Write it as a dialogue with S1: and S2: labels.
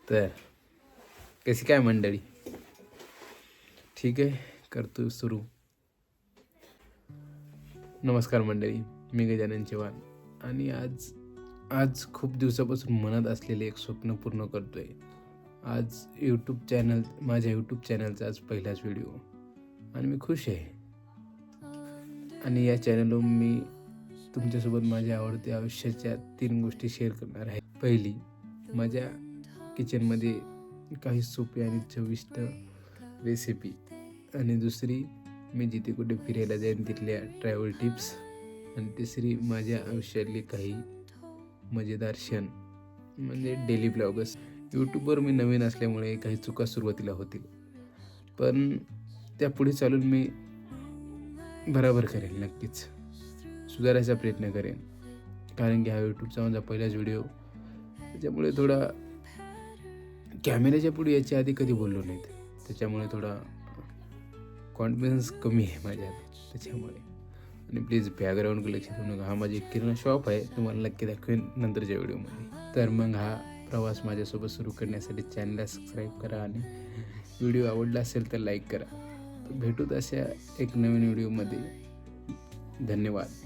S1: तर कशी काय मंडळी? ठीक आहे, करतो सुरू. नमस्कार मंडळी, मी गजानन चव्हाण आणि आज आज खूप दिवसापासून मनात असलेले एक स्वप्न पूर्ण करतोय. आज माझ्या यूट्यूब चॅनलचा आज पहिलाच व्हिडिओ आणि मी खुश आहे. आणि या चॅनलवर मी तुमच्यासोबत माझ्या आवडत्या आयुष्याच्या 3 गोष्टी शेअर करणार आहे. पहिली, माझ्या किचनमध्ये काही सोपी आणि चविष्ट रेसिपी. आणि दुसरी, मी जिथे कुठे फिरायला जाईन तिथल्या ट्रॅव्हल टिप्स. आणि तिसरी, माझ्या आयुष्यातले काही मजेदार क्षण म्हणजे डेली ब्लॉगर्स. यूट्यूबवर मी नवीन असल्यामुळे काही चुका सुरुवातीला होतील, पण त्या पुढे चालून मी बरोबर करेन. नक्कीच सुधारायचा प्रयत्न करेन, कारण की हा यूट्यूबचा माझा पहिलाच व्हिडिओ. त्याच्यामुळे थोडा कॅमेऱ्याच्या पुढे याच्या आधी कधी बोललो नाहीत, त्याच्यामुळे थोडा कॉन्फिडन्स कमी आहे माझ्यात त्याच्यामुळे. आणि प्लीज बॅकग्राऊंड लक्ष देऊ नका. हा माझी किराणा शॉप आहे, तुम्हाला नक्की दाखवेन नंतरच्या व्हिडिओमध्ये. तर मग हा प्रवास माझ्यासोबत सुरू करण्यासाठी चॅनलला सबस्क्राईब करा आणि व्हिडिओ आवडला असेल तर लाईक करा. तर भेटूत अशा एक नवीन व्हिडिओमध्ये. धन्यवाद.